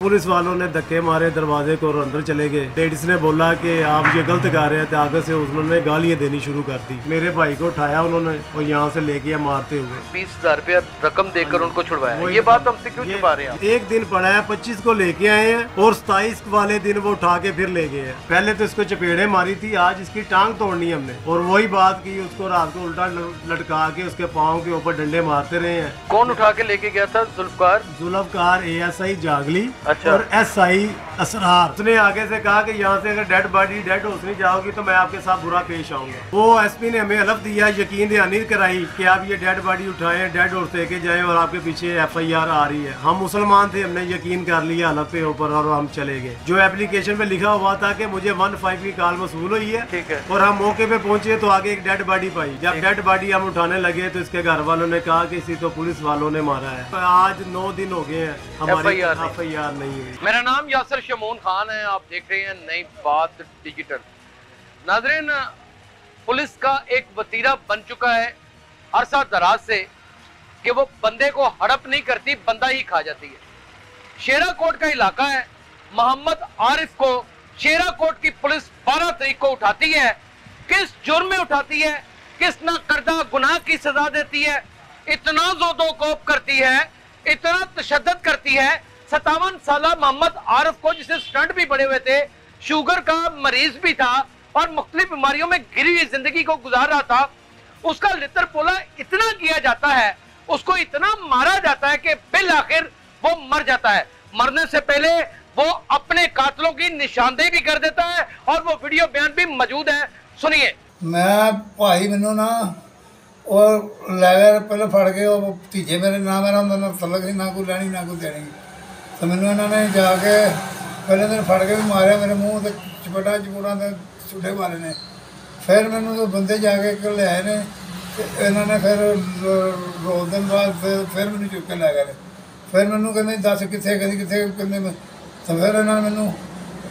Police वालों ने धक्के मारे दरवाजे को और अंदर चले गए। लेडीज ने बोला कि आप ये गलत कर रहे हैं, तो आगे से उन्होंने गालियां देनी शुरू कर दी। मेरे भाई को उठाया उन्होंने और यहाँ से लेके गया मारते हुए। 20,000 रुपया रकम देकर उनको छुड़वाया। ये बात हमसे क्यों छुपा रहे हैं? एक दिन पड़ा है, 25 को लेके आए हैं और 27 वाले दिन वो उठा के फिर ले गए हैं। पहले तो इसको चपेड़े मारी थी, आज इसकी टांग तोड़नी हमने। और वही बात की, उसको रात को उल्टा लटका के उसके पाँव के ऊपर डंडे मारते रहे हैं। कौन उठा के लेके गया था? जुल्फकार ASI जागली अच्छा। और SI असरार। उसने आगे से कहा कि यहाँ से अगर डेड बॉडी डेड होने जाओगी तो मैं आपके साथ बुरा पेश आऊंगा। वो SP ने हमें हलफ दिया, यकीन दहानी कराई कि आप ये डेड बॉडी उठाएं, डेड और लेके जाएं और आपके पीछे FIR आ रही है। हम मुसलमान थे, हमने यकीन कर लिया हलफ पे ऊपर और हम चले गए। जो एप्लीकेशन पे लिखा हुआ था कि मुझे 15 की कॉल मसूल हुई है, ठीक है। और हम मौके पे पहुंचे तो आगे एक डेड बॉडी पाई। जब डेड बॉडी हम उठाने लगे तो इसके घर वालों ने कहा कि इसी तो पुलिस वालों ने मारा है। आज 9 दिन हो गए हैं, हमारी FIR नहीं हुई। मेरा नाम यासर शमून खान है, आप देख रहे हैं नई बात डिजिटल। नाज़रीन, पुलिस का एक वतीरा बन चुका है अरसा दराज से कि वो बंदे को हड़प नहीं करती, बंदा ही खा जाती है। शेरा कोट का इलाका है। मोहम्मद आरिफ को शेरा कोट की पुलिस 12 तारीख को उठाती है। किस जुर्म में उठाती है, किस ना करदा गुनाह की सजा देती है, इतना जोदोकोप करती है, इतना तशद्दुद करती है। 57 साला मोहम्मद आरिफ को, जिसे स्टंट भी बड़े हुए थे, शुगर का मरीज भी था और मुख्तलिफ बीमारियों में घिरी हुई जिंदगी को गुजार रहा था, उसका लितर पोला इतना किया जाता है, उसको इतना मारा जाता है कि बिल आखिर वो मर जाता है। मरने से पहले वो अपने कातलों की निशानदेही भी कर देता है और वो वीडियो बयान भी मौजूद है, सुनिए। मैं भाई मैनू ना और लै गए, पहले फड़ के वो भतीजे मेरे, ना मेरा उन्होंने तलक नहीं, ना कोई लैनी ना कोई देनी। तो मैनू इन्होंने जाके पहले दिन फड़ के भी मारे, मेरे मूँह से चपटा चपूड़ा के छुट्टे मारे ने। फिर मैनू तो बंदे जाके ले आए ने, इन्होंने फिर 2 दिन बाद फिर मैनू चुक के लै गए। फिर मैनू कहते 10 कितने, कहते कितने, कहते। तो फिर इन्होंने मैनू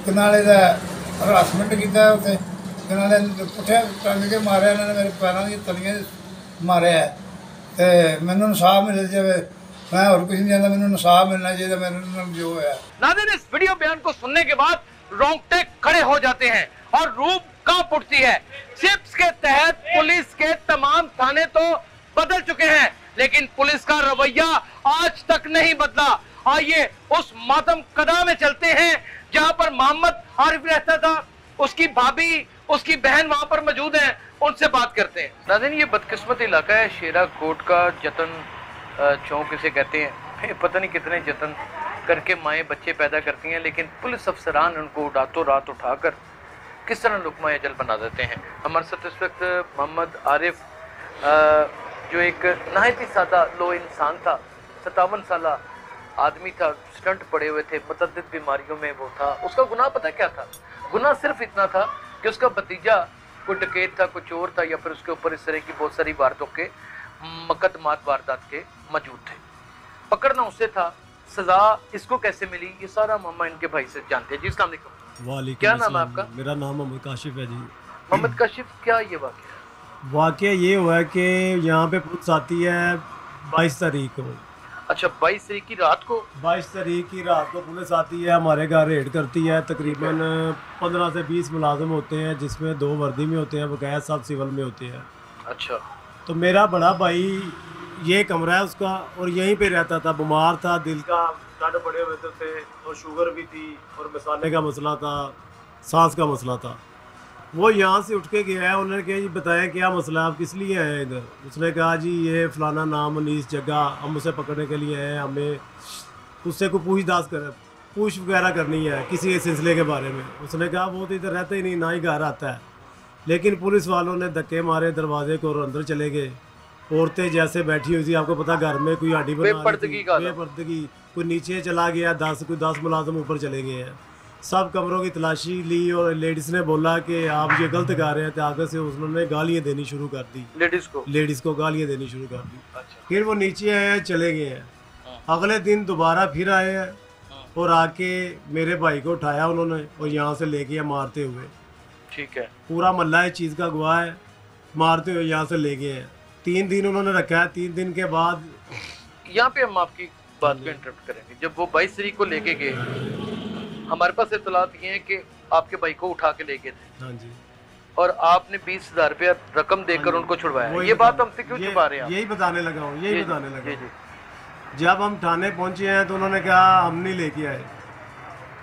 कनाले का हरासमेंट किया, उत्थे कनाले पुट्ठे टंग के मारे, इन्होंने मेरे पैरों की तलियां मारे है। तो मैनू इंसाफ मिल जाए, मैं और कुछ नहीं जानता, मैनू इंसाफ मिलना चाहिए मेरे नाल जो है। नाज़रीन, इस वीडियो बयान को सुनने के बाद रोंगटे खड़े हो जाते हैं और रूह कांप उठती है। चिप्स के तहत पुलिस के तमाम थाने तो बदल चुके हैं, लेकिन पुलिस का रवैया आज तक नहीं बदला। आइए उस मातम कदा में चलते हैं जहां पर मोहम्मद आरिफ रहता था, उसकी भाभी, उसकी बहन वहां पर मौजूद हैं, उनसे बात करते हैं। नाज़रीन, ये बदकिस्मत इलाका है शेरा कोट का, जतन चौक इसे कहते हैं। पता नहीं कितने जतन करके माएँ बच्चे पैदा करती हैं, लेकिन पुलिस अफसरान उनको रातों रात उठाकर किस तरह लुकमा अजल बना देते हैं। हमारे साथ इस वक्त मोहम्मद आरिफ, जो एक नहायत ही सादा लो इंसान था, 57 साल आदमी था, स्टंट पड़े हुए थे, मुतअद्दिद बीमारियों में वो था। उसका गुनाह पता क्या था? गुनाह सिर्फ इतना था कि उसका भतीजा कोई डकैत था, कोई चोर था, या फिर उसके ऊपर इस तरह की बहुत सारी वारदातों के मुकदमात वारदात के मौजूद थे। पकड़ना उससे था, सजा इसको कैसे मिली, ये सारा मामा इनके भाई से जानते हैं। जी अस्सलाम वालेकुम। क्या नाम है आपका? मेरा नाम मोहम्मद काशिफ है जी। मोहम्मद काशिफ, क्या ये वाक़या ये हुआ है कि यहाँ पे पुलिस आती है 22 तारीख को। अच्छा, 22 तारीख की रात को? 22 तारीख की रात को पुलिस आती है, हमारे घर रेड करती है। तकरीबन 15 से 20 मुलाजिम होते हैं, जिसमें 2 वर्दी में होते हैं, बकाया सब सिविल में होते हैं। अच्छा। तो मेरा बड़ा भाई, ये कमरा है उसका, और यहीं पे रहता था। बीमार था, दिल का दर्द पड़े हुए थे और शुगर भी थी और मसाले का मसला था, सांस का मसला था। वो यहाँ से उठ के गया है, उन्होंने कहा जी बताएं क्या मसला है, आप किस लिए आए इधर? उसने कहा जी ये फ़लाना नाम अनीस जगह, हम उसे पकड़ने के लिए आए, हमें उससे कोई पूछ वगैरह करनी है किसी सिलसिले के बारे में। उसने कहा वो तो इधर रहता ही नहीं, ना ही घर आता है। लेकिन पुलिस वालों ने धक्के मारे दरवाजे को और अंदर चले गए। औरतें जैसे बैठी हुई थी, आपको पता घर में कोई हड्डी बेपर्दगी, कोई नीचे चला गया, 10 मुलाजिम ऊपर चले गए हैं। सब कमरों की तलाशी ली और लेडीज़ ने बोला कि आप ये गलत कर रहे हैं, तो आगे से उन्होंने गालियाँ देनी शुरू कर दी। लेडीज़ को गालियाँ देनी शुरू कर दी। अच्छा। फिर वो नीचे आए हैं, चले गए हैं। अगले दिन दोबारा फिर आए हैं और आके मेरे भाई को उठाया उन्होंने और यहाँ से ले गया मारते हुए। ठीक है। पूरा मल्ला इस चीज़ का गवाह है, मारते हुए यहाँ से ले गए हैं। 3 दिन उन्होंने रखा है। 3 दिन के बाद यहाँ पे हम आपकी बात को इंटरप्ट करेंगे। जब वो 22 तारीख को लेके गए, हमारे पास इत्तलात ये है कि आपके भाई को उठा के ले गए थे। हाँ जी। और आपने 20,000 रुपया रकम देकर उनको छुड़वाया। ये बात हमसे क्यों छुपा रहे हैं? यही बताने लगा हूँ, यही बताने लगा हूँ। जब हम थाने पहुंचे हैं तो उन्होंने कहा हम नहीं लेके आए,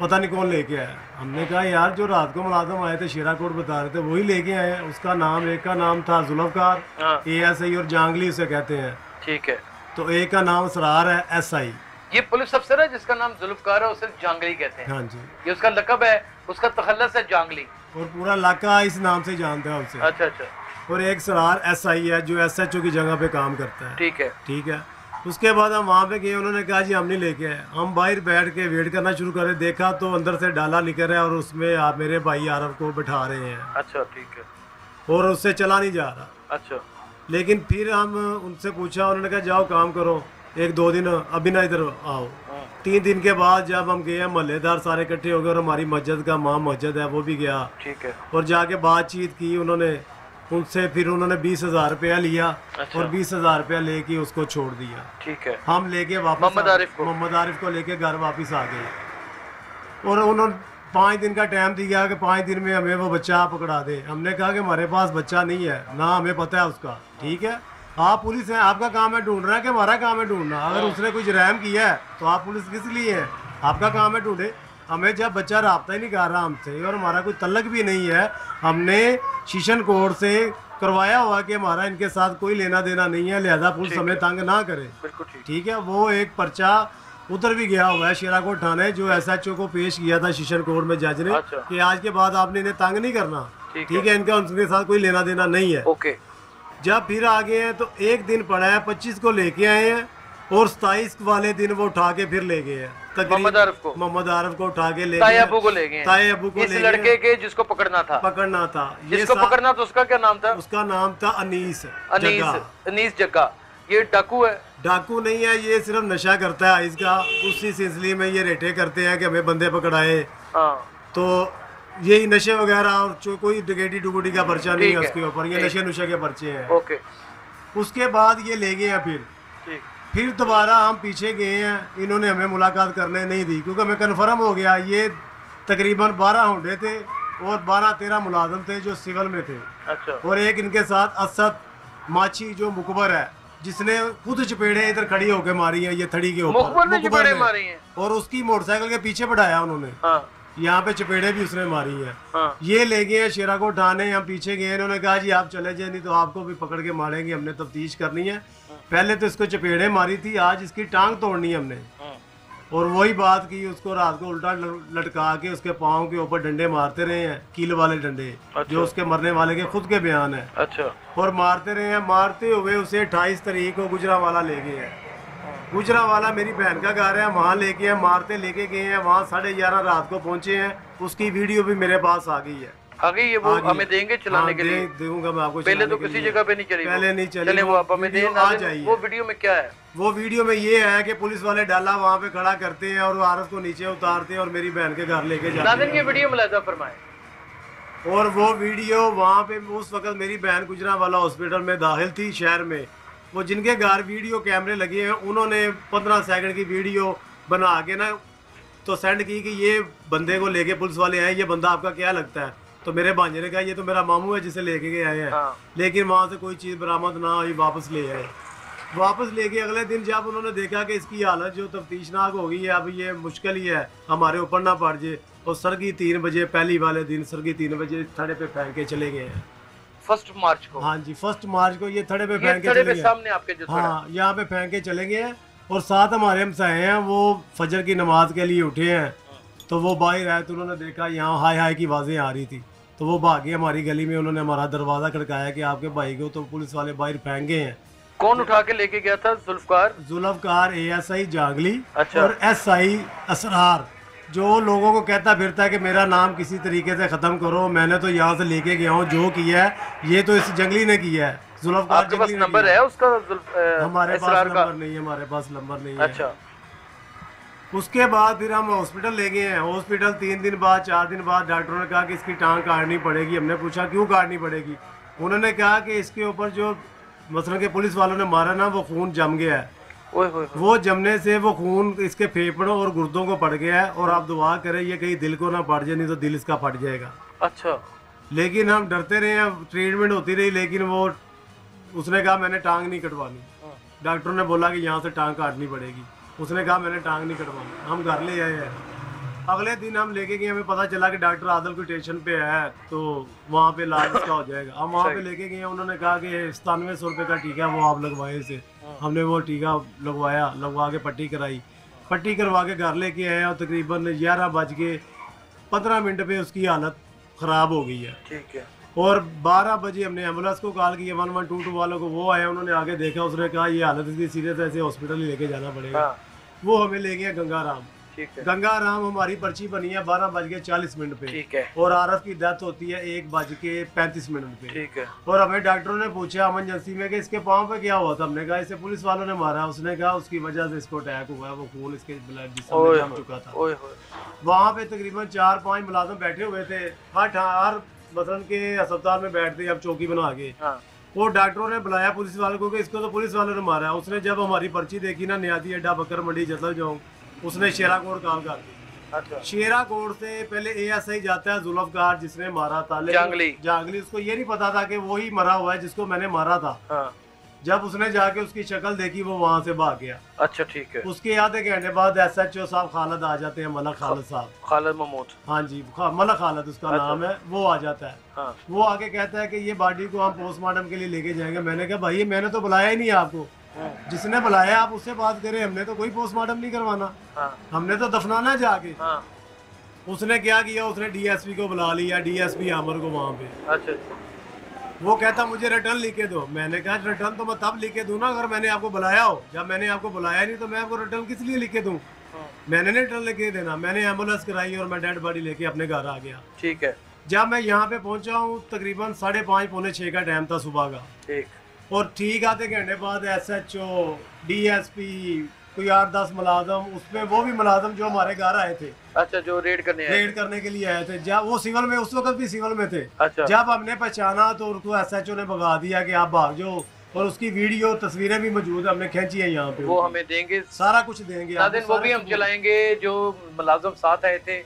पता नहीं कौन लेके आया। हमने कहा यार जो रात को मुलाजिम आए थे शेरा कोट बता रहे थे वही लेके आए। उसका नाम, एक का नाम था जुल्फकार ASI और जांगली उसे कहते हैं, ठीक है। तो एक का नाम सरार है SI। ये पुलिस अफसर है जिसका नाम जुल्फकार है, उसे जांगली कहते हैं। हाँ जी। ये उसका लकब है, उसका तखल्लुस है जांगली, और पूरा इलाका इस नाम से जानता है उसे। अच्छा अच्छा। और एक सरार SI है जो SHO की जगह पे काम करता है। ठीक है ठीक है। उसके बाद हम वहाँ पे गए, उन्होंने कहा जी हम नहीं लेके आए। हम बाहर बैठ के वेट करना शुरू करें, देखा तो अंदर से डाला निकल रहा है और उसमें आप मेरे भाई आरव को बिठा रहे हैं। अच्छा ठीक है। और उससे चला नहीं जा रहा। अच्छा। लेकिन फिर हम उनसे पूछा, उन्होंने कहा जाओ काम करो, 1-2 दिन अभी ना इधर आओ। 3 दिन के बाद जब हम गए, मोहल्लेदार सारे इकट्ठे हो गए और हमारी मस्जिद का मां मस्जिद है वो भी गया। ठीक है। और जाके बातचीत की उन्होंने उनसे, फिर उन्होंने 20,000 रुपया लिया। अच्छा। और 20,000 रुपया लेके उसको छोड़ दिया। ठीक है। हम लेके वापस मोहम्मद आरिफ को लेके घर वापस आ गए। और उन्होंने 5 दिन का टाइम दिया कि 5 दिन में हमें वो बच्चा पकड़ा दे। हमने कहा कि हमारे पास बच्चा नहीं है, ना हमें पता है उसका। ठीक है, आप पुलिस हैं, आपका काम है ढूंढना, कि हमारा काम है ढूंढना। अगर उसने कुछ जराइम किया है तो आप पुलिस किस लिए है? आपका काम है ढूंढे। हमें जब बच्चा राब्ता ही नहीं कर रहा हमसे और हमारा कोई तल्लक भी नहीं है, हमने शीशन कोर्ट से करवाया हुआ कि हमारा इनके साथ कोई लेना देना नहीं है, लिहाजा पुलिस हमें तंग ना करे। ठीक है। वो एक पर्चा उधर भी गया हुआ है शेराकोट थाने, जो SHO को पेश किया था शीशन कोर्ट में जज ने। अच्छा। कि आज के बाद आपने इन्हें तंग नहीं करना। ठीक है, इनका उनके साथ कोई लेना देना नहीं है। ओके। जब फिर आ गए हैं तो एक दिन पड़ा है, 25 को लेके आए हैं और 27 वाले दिन वो उठा के फिर ले गए हैं। मोहम्मद आरिफ को उठा के ले ताए अबू को ले गए। ताए अबू को इस लड़के के जिसको पकड़ना था। जिसको पकड़ना था उसका क्या नाम था? उसका नाम था अनीस जग्गा। ये डाकू है? डाकू नहीं है, ये सिर्फ नशा करता है इसका। उसी सिलसिले में ये रेटे करते हैं कि हमें बंदे पकड़ाए। तो यही नशे वगैरह और कोई डकैती डुगुटी का पर्चा नहीं है उसके ऊपर, ये नशे नुशे के पर्चे हैं। ओके। उसके बाद ये ले गए हैं। फिर दोबारा हम पीछे गए हैं, इन्होंने हमें मुलाकात करने नहीं दी क्योंकि हमें कन्फर्म हो गया ये तकरीबन 12 होंडे थे और 12-13 मुलाजिम थे जो सिविल में थे। अच्छा। और एक इनके साथ असद माछी जो मुकबर है, जिसने खुद चपेड़े इधर खड़ी होकर मारी है, ये थड़ी के ऊपर मुकबर ने मारी है। और उसकी मोटरसाइकिल के पीछे बढ़ाया उन्होंने। यहाँ पे चपेड़े भी उसने मारी है। ये ले गए शेराकोट थाने, हम पीछे गए, इन्होंने कहा जी आप चले जाए नहीं तो आपको भी पकड़ के मारेंगे, हमने तफ्तीश करनी है। पहले तो इसको चपेड़े मारी थी, आज इसकी टांग तोड़नी है हमने। और वही बात की, उसको रात को उल्टा लटका के उसके पाँव के ऊपर डंडे मारते रहे हैं, कील वाले डंडे। अच्छा। जो उसके मरने वाले के खुद के बयान है। अच्छा। और मारते रहे हैं, मारते हुए उसे 28 तारीख को गुजरावाला ले गए हैं। गुजरावाला मेरी बहन का घर है, वहाँ लेके हैं, मारते लेके गए हैं। वहाँ 11:30 रात को पहुँचे हैं। उसकी वीडियो भी मेरे पास आ गई है। आ गई है वो? हमें देंगे चलाने के लिए? दूंगा मैं आपको। पहले तो किसी जगह पे नहीं चली, पहले नहीं चली, वो आप हमें दें। आ जाइए। वो वीडियो में क्या है? वो वीडियो में ये है कि पुलिस वाले डाला वहाँ पे खड़ा करते हैं और आरस को नीचे उतारते हैं और मेरी बहन के घर लेके जाते हैं। ये वीडियो मुलाजा फरमाए। और वो वीडियो वहाँ पे उस वक्त मेरी बहन गुजरावाला हॉस्पिटल में दाखिल थी शहर में। वो जिनके घर वीडियो कैमरे लगे हैं उन्होंने 15 सेकंड की वीडियो बना के ना तो सेंड की कि ये बंदे को लेके पुलिस वाले आए, ये बंदा आपका क्या लगता है? तो मेरे भांजे ने कहा ये तो मेरा मामू है जिसे लेके गए आए हैं। लेकिन वहाँ से कोई चीज़ बरामद ना हुई, वापस ले आए। वापस लेके अगले दिन जब उन्होंने देखा कि इसकी हालत जो तफ्तीशनाक हो गई है, अब ये मुश्किल ही है हमारे ऊपर ना पड़ जाए, और सरगी 3 बजे पहली वाले दिन सरगी 3 बजे थड़े पे फेंक के चले गए हैं। 1 मार्च को? हाँ जी, 1 मार्च को ये थड़े पे फेंक के चले गए। सामने आपके जो हाँ, यहाँ पे फेंक के चले गए हैं। और साथ हमारे हमसाए हैं, वो फजर की नमाज के लिए उठे हैं। तो वो बाहर आए तो उन्होंने देखा यहाँ हाय हाय की आवाज़ें आ रही थी, तो वो भागे हमारी गली में। उन्होंने हमारा दरवाज़ा खड़काया कि आपके भाई को तो पुलिस वाले बाहर फेंक गए हैं। कौन उठा के लेके गया था? जुल्फकार ASI जांगली। अच्छा। और SI असरार, जो लोगों को कहता फिरता है कि मेरा नाम किसी तरीके से ख़त्म करो, मैंने तो यहाँ से लेके गया हूँ, जो किया है ये तो इस जंगली ने किया है। जुल्फकार आपके पास नंबर है उसका? हमारे पास नंबर नहीं है, हमारे पास नंबर नहीं है। अच्छा। उसके बाद फिर हम हॉस्पिटल ले गए हैं। हॉस्पिटल 3 दिन बाद 4 दिन बाद डॉक्टरों ने कहा कि इसकी टांग काटनी पड़ेगी। हमने पूछा क्यों काटनी पड़ेगी? उन्होंने कहा कि इसके ऊपर जो मसलन के पुलिस वालों ने मारा ना, वो खून जम गया है ओए होए होए। वो जमने से वो खून इसके फेफड़ों और गुर्दों को पड़ गया है, और आप दुआ करें ये कहीं दिल को ना पड़ जाए, नहीं तो दिल इसका फट जाएगा। अच्छा। लेकिन हम डरते रहे हैं, ट्रीटमेंट होती रही, लेकिन वो उसने कहा मैंने टांग नहीं कटवानी। डॉक्टर ने बोला कि यहाँ से टांग काटनी पड़ेगी। उसने कहा मैंने टांग नहीं कटवानी। हम घर ले आए हैं। अगले दिन हम लेके गए, हमें पता चला कि डॉक्टर आदल की स्टेशन पे है, तो वहाँ पे इलाज इसका हो जाएगा। हम वहाँ पे लेके गए, उन्होंने कहा कि 9700 रुपये का टीका वो आप लगवाए से। हमने वो टीका लगवा के पट्टी कराई। पट्टी करवा के घर लेके आए, और तकरीबन 11:15 पे उसकी हालत ख़राब हो गई है। ठीक है। और 12 बजे हमने एम्बुलेंस को कॉल किया, 1122 वालों को। वो आया, उन्होंने आगे देखा, उसने कहा ये हालत इसकी सीरियस है, ऐसे हॉस्पिटल ही लेके जाना पड़ेगा। वो हमें ले गया गंगाराम। ठीक है। गंगाराम हमारी पर्ची बनी है 12:40 पे। ठीक है। और आरफ की डेथ होती है 1:35 पे। ठीक है। और हमें डॉक्टरों ने पूछा इमरजेंसी में कि इसके पाँव पे क्या हुआ था। हमने कहा इसे पुलिस वालों ने मारा। उसने कहा उसकी वजह से इसको अटैक हुआ है, वो खून इसके ब्लड जिस्म में जम चुका था। वहाँ पे तकरीबन 4-5 मुलाजिम बैठे हुए थे, हर मसलन के अस्पताल में बैठते अब चौकी बना के। वो डॉक्टरों ने बुलाया पुलिस वालों को कि इसको तो पुलिस वालों ने मारा। उसने जब हमारी पर्ची देखी ना, नियाती अड्डा बकर मंडी जसल जाऊँ, उसने शेरा कोट कॉल कर दी। अच्छा। शेरा कोट से पहले ASI जाता है जुल्फकार, जिसने मारा था, जांगली। उसको ये नहीं पता था कि वही मरा हुआ है जिसको मैंने मारा था। हाँ। जब उसने जाके उसकी शक्ल देखी, वो वहाँ से भाग गया। अच्छा, ठीक है। उसके आधे घंटे बाद SHO साहब खालिद आ जाते हैं, मलक खालिद साहब, खालिद महमूद। हाँ जी, मलक खालिद उसका नाम है। वो आ जाता है। हाँ। वो आके कहता है कि ये बॉडी को हम पोस्टमार्टम के लिए लेके जाएंगे। मैंने कहा भाई मैंने तो बुलाया ही नहीं आपको। जिसने बुलाया आप उससे बात करें, हमने तो कोई पोस्टमार्टम नहीं करवाना। हाँ। हमने तो दफनाना जाके। हाँ। उसने क्या किया, उसने DSP को बुला लिया, DSP आमर को वहाँ पे। अच्छा। वो कहता मुझे रिटर्न लिख के दो। मैंने कहा रिटर्न तो मैं तब लिख के दूँ ना अगर मैंने आपको बुलाया हो। जब मैंने आपको बुलाया नहीं तो मैं आपको रिटर्न किस लिए लिख के दूँ। मैंने नहीं रिटर्न लिख के देना। मैंने एम्बुलेंस कराई और मैं डेड बॉडी लेके अपने घर आ गया। ठीक है। जब मैं यहाँ पे पहुँचा हूँ तकरीबन 5:30-6 का टाइम था सुबह का। ठीक। और ठीक आधे घंटे बाद SHO, DSP, कोई 8-10 मुलाजम, उसमें वो भी मुलाजम जो हमारे घर आए थे। अच्छा, जो रेड करने के लिए आए थे। जब वो सिविल में, उस वक्त भी सिविल में थे। अच्छा। जब हमने पहचाना तो उसको SHO ने भगा दिया कि आप भाग जाओ। और उसकी वीडियो तस्वीरें भी मौजूद है, हमने खींची है यहाँ पे। वो हमें देंगे, सारा कुछ देंगे, वो भी हम चलाएंगे। जो मुलाजम साथ आए थे,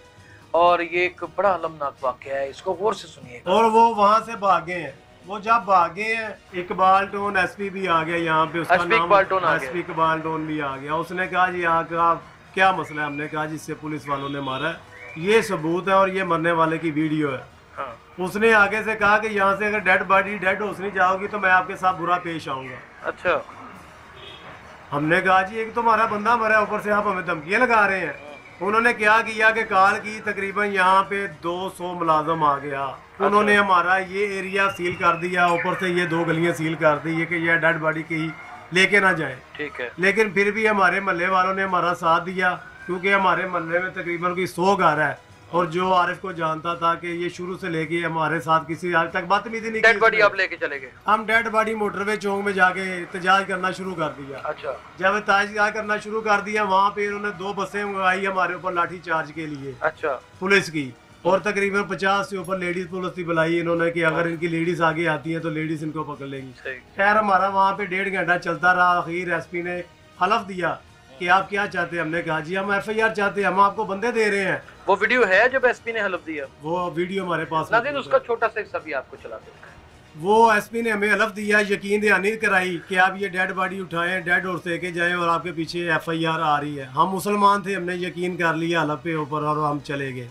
और ये एक बड़ा अलमनाक वाक़या है, इसको गौर से सुनिए। और वो वहाँ से भागे हैं। वो जब भागे हैं, इकबाल टोन SP भी आ गया यहाँ पे, उसका नाम SP इकबाल टोन भी आ गया। उसने कहा जी यहाँ का क्या मसला है। हमने कहा जिससे पुलिस वालों ने मारा है, ये सबूत है और ये मरने वाले की वीडियो है। हाँ। उसने आगे से कहा कि यहाँ से अगर डेड बॉडी डेड होसनी जाओगी तो मैं आपके साथ बुरा पेश आऊंगा। अच्छा। हमने कहा जी एक तो हमारा बंदा मरा, ऊपर से आप हमें धमकियाँ लगा रहे हैं। उन्होंने क्या किया कि कॉल की, तकरीबन यहाँ पे 200 मुलाजम आ गया। अच्छा। उन्होंने हमारा ये एरिया सील कर दिया, ऊपर से ये 2 गलियां सील कर दी कि ये डेड बॉडी कहीं लेके ना जाए। ठीक है। लेकिन फिर भी हमारे मोहल्ले वालों ने हमारा साथ दिया, क्योंकि हमारे मोहल्ले में तकरीबन कोई 100 घर है। और जो आरिफ को जानता था कि ये शुरू से लेके हमारे साथ किसी आज तक बदतमीजी नहीं की। डेड बॉडी आप लेके चले गए? हम डेड बॉडी मोटरवे चौक में जाके एहतजाज करना शुरू कर दिया। अच्छा। जब एहतजाज करना शुरू कर दिया, वहाँ पे इन्होंने 2 बसें मंगाई हमारे ऊपर लाठी चार्ज के लिए। अच्छा। पुलिस की। और तकरीबन 50 से ऊपर लेडीज पुलिस बुलाई इन्होंने कि अगर इनकी लेडीज आगे आती हैं तो लेडीज इनको पकड़ लेंगी। खैर हमारा वहाँ पे 1.5 घंटा चलता रहा। आखिर SP ने हलफ दिया कि आप क्या चाहते हैं। हमने कहा जी हम FIR चाहते हैं, हम आपको बंदे दे रहे हैं। वो वीडियो है जब SP ने हलफ दिया? वो वीडियो हमारे पास नाज़रीन, उसका छोटा सा हिस्सा भी आपको चला दें। वो SP ने हमें हलफ दिया, यकीन दहानी कराई कि आप ये डेड बॉडी उठाएं, डेड और लेके जाएं, और आपके पीछे FIR आ रही है। हम मुसलमान थे, हमने यकीन कर लिया हलफ पे ऊपर, और हम चले गए।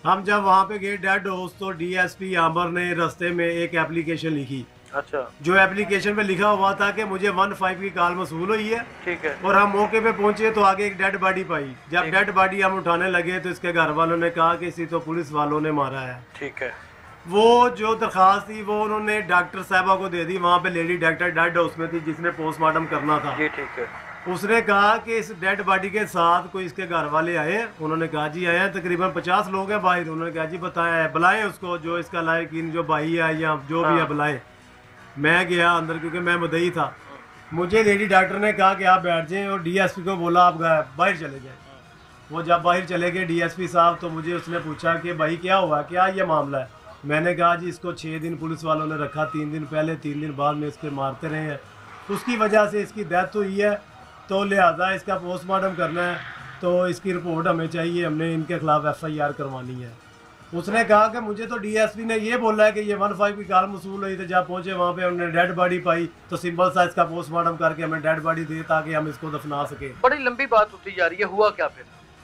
हम जब वहाँ पे गए डेड हाउस, तो DSP आमर ने रास्ते में एक एप्लीकेशन लिखी। अच्छा। जो एप्लीकेशन पे लिखा हुआ था कि मुझे 15 की कॉल मसूल हुई है। ठीक है। और हम मौके पे पहुंचे तो आगे एक डेड बॉडी पाई। जब डेड बॉडी हम उठाने लगे तो इसके घर वालों ने कहा कि इसी तो पुलिस वालों ने मारा है। ठीक है। वो जो दरखास्त थी वो उन्होंने डॉक्टर साहबा को दे दी। वहाँ पे लेडी डॉक्टर डेड हाउस में थी जिसने पोस्टमार्टम करना था। जी ठीक है। उसने कहा कि इस डेड बॉडी के साथ कोई इसके घर वाले आए। उन्होंने कहा जी आए हैं, तकरीबन 50 लोग हैं बाहर। उन्होंने कहा जी बताया बुलाएं उसको, जो इसका लायकीन जो भाई है या जो भी है बुलाएं। मैं गया अंदर क्योंकि मैं मुद्दई था। मुझे लेडी डॉक्टर ने कहा कि आप बैठ जाएं, और DSP को बोला आप बाहर चले जाएं। वो जब बाहर चले गए DSP साहब, तो मुझे उसने पूछा कि भाई क्या हुआ, क्या ये मामला है। मैंने कहा जी इसको 6 दिन पुलिस वालों ने रखा, 3 दिन पहले 3 दिन बाद में इसके मारते रहे हैं, उसकी वजह से इसकी डेथ हुई है। तो लिहाजा इसका पोस्टमार्टम करना है, तो इसकी रिपोर्ट हमें चाहिए, हमने इनके खिलाफ FIR करवानी है। उसने कहा कि मुझे तो DSP ने ये बोला है कि ये 15 की कॉल मसूल हुई, तो जब पहुंचे वहाँ पे हमने डेड बॉडी पाई, तो सिंपल सा इसका पोस्टमार्टम करके हमें डेड बॉडी दे ताकि हम इसको दफना सके। बड़ी लंबी बात होती जा रही है, हुआ क्या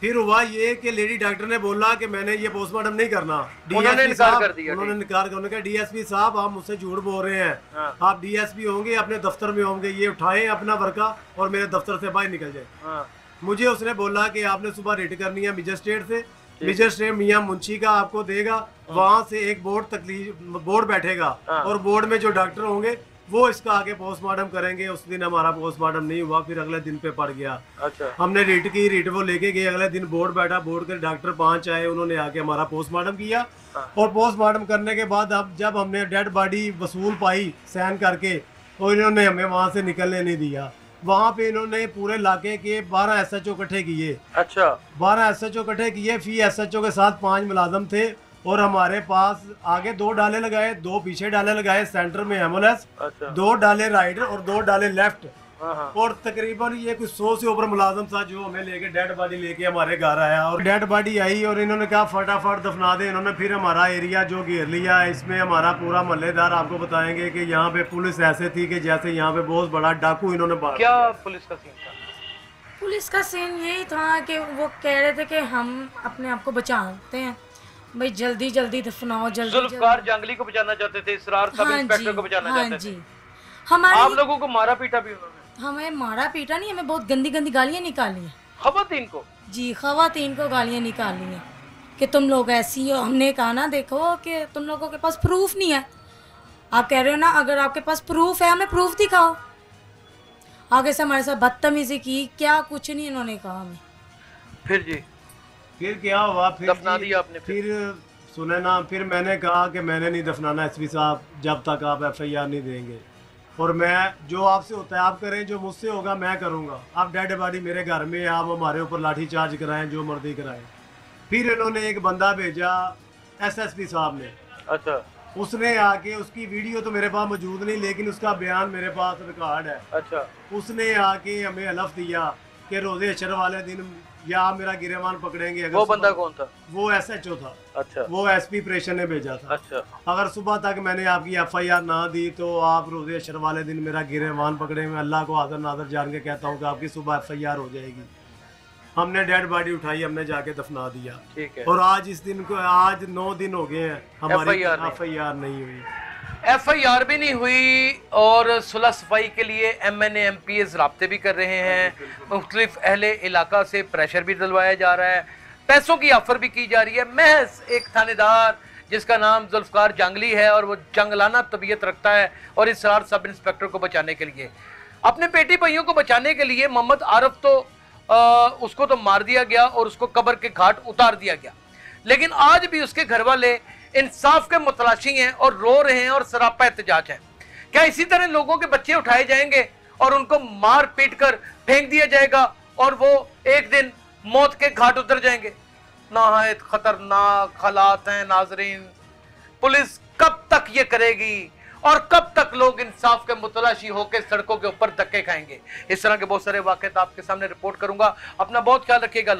फिर हुआ ये कि लेडी डॉक्टर ने बोला कि मैंने ये पोस्टमार्टम नहीं करना। उन्होंने इनकार कर दिया। उन्होंने इनकार कर, उन्होंने कहा DSP साहब आप मुझसे झूठ बोल रहे हैं, हाँ। आप DSP होंगे, अपने दफ्तर में होंगे, ये उठाएं अपना वर्का और मेरे दफ्तर से बाहर निकल जाए। हाँ। मुझे उसने बोला कि आपने सुबह रिट करनी है मजिस्ट्रेट से, मजिस्ट्रेट मियां मुंशी का आपको देगा, वहां से एक बोर्ड बैठेगा और बोर्ड में जो डॉक्टर होंगे वो इसका आगे पोस्टमार्टम करेंगे। उस दिन हमारा पोस्टमार्टम नहीं हुआ, फिर अगले दिन पे पड़ गया। अच्छा। हमने रिट की, रिट वो लेके गए, अगले दिन बोर्ड बैठा, बोर्ड के डॉक्टर 5 आए, उन्होंने आके हमारा पोस्टमार्टम किया। और पोस्टमार्टम करने के बाद अब जब हमने डेड बॉडी वसूल पाई साइन करके, तो इन्होंने हमें वहां से निकलने नहीं दिया। वहाँ पे इन्होंने पूरे इलाके के 12 SHO इकट्ठे किए। अच्छा। 12 SHO इकट्ठे किए, फी SHO के साथ 5 मुलाजम थे और हमारे पास आगे 2 डाले लगाए, 2 पीछे डाले लगाए, सेंटर में एम्बुलेंस। अच्छा। 2 डाले राइट और 2 डाले लेफ्ट। हाँ। और तकरीबन ये कुछ 100 से ऊपर मुलाजम था जो हमें लेके डेड बॉडी लेके हमारे घर आया। और डेड बॉडी आई और इन्होंने कहा फटाफट दफना दे। इन्होंने फिर हमारा एरिया जो घेर लिया, इसमें हमारा पूरा मोहल्लेदार आपको बताएंगे कि यहाँ पे पुलिस ऐसे थी कि जैसे यहाँ पे बहुत बड़ा डाकू इन्होंने बांध क्या पुलिस का सीन था? पुलिस का सीन यही था कि वो कह रहे थे कि हम अपने आप को बचाते हैं, भाई जल्दी जल्दी दफनाओ, जल्दी। जुल्फकार जंगली को बचाना चाहते थे, इसरार सब इंस्पेक्टर को बचाना चाहते थे। हमारे आप लोगों को मारा पीटा भी उन्होंने? हमें मारा पीटा नहीं, हमें बहुत गंदी गंदी गालियाँ निकाली हैं। खवातीन को? जी, खवातीन को गालियाँ निकाली हैं कि तुम लोग ऐसी हो। हमने कहा ना देखो कि तुम लोगों के पास प्रूफ नहीं है। आप कह रहे हो ना अगर आपके पास प्रूफ है हमें प्रूफ दिखाओ। आगे से हमारे साथ बदतमीजी की, क्या कुछ नहीं इन्होंने कहा हमें। फिर जी फिर क्या हुआ? फिर दफना दिया आपने? फिर सुने ना, फिर मैंने कहा कि मैंने नहीं दफनाना SP साहब जब तक आप FIR नहीं देंगे, और मैं जो आपसे होता है आप करें, जो मुझसे होगा मैं करूंगा। आप डेड बॉडी मेरे घर में, आप हमारे ऊपर लाठी चार्ज कराएं, जो मर्जी कराएं। फिर इन्होंने एक बंदा भेजा SSP साहब ने। अच्छा। उसने आके, उसकी वीडियो तो मेरे पास मौजूद नहीं लेकिन उसका बयान मेरे पास रिकॉर्ड है। अच्छा। उसने आके हमें हलफ दिया कि रोजे अशर वाले दिन या आप मेरा गिरेबान पकड़ेंगे। अगर वो बंदा कौन था? वो SHO था। अच्छा। वो SP प्रेशन ने भेजा था। अच्छा। अगर सुबह तक मैंने आपकी FIR ना दी तो आप रोजे अशर वाले दिन मेरा गिरेबान पकड़े। मैं अल्लाह को हाज़िर नाज़िर जान के कहता हूँ कि आपकी सुबह FIR हो जाएगी। हमने डेड बॉडी उठाई, हमने जाके दफना दिया। ठीक है। और आज इस दिन को, आज 9 दिन हो गए हैं हमारी FIR नहीं हुई। FIR भी नहीं हुई और सुलह सफाई के लिए MNA MPs राब्ते भी कर रहे हैं। मुख्तलिफ अहले इलाका से प्रेशर भी डलवाया जा रहा है, पैसों की ऑफर भी की जा रही है। महज एक थानेदार जिसका नाम जुल्फकार जंगली है और वो जंगलाना तबीयत रखता है और इसरार सब इंस्पेक्टर को बचाने के लिए, अपने पेटी भाइयों को बचाने के लिए मोहम्मद आरफ तो उसको तो मार दिया गया और उसको कब्र के घाट उतार दिया गया। लेकिन आज भी उसके घर वाले इंसाफ के मुतलाशी हैं और रो रहे हैं और सरापा एहतजाज है। क्या इसी तरह लोगों के बच्चे उठाए जाएंगे और उनको मार पीट कर फेंक दिया जाएगा और वो एक दिन मौत के घाट उतर जाएंगे? नहायत खतरनाक हालात हैं नाजरीन। पुलिस कब तक ये करेगी और कब तक लोग इंसाफ के मुतलाशी होकर सड़कों के ऊपर धक्के खाएंगे? इस तरह के बहुत सारे वाक़यात आपके सामने रिपोर्ट करूंगा। अपना बहुत ख्याल रखिएगा।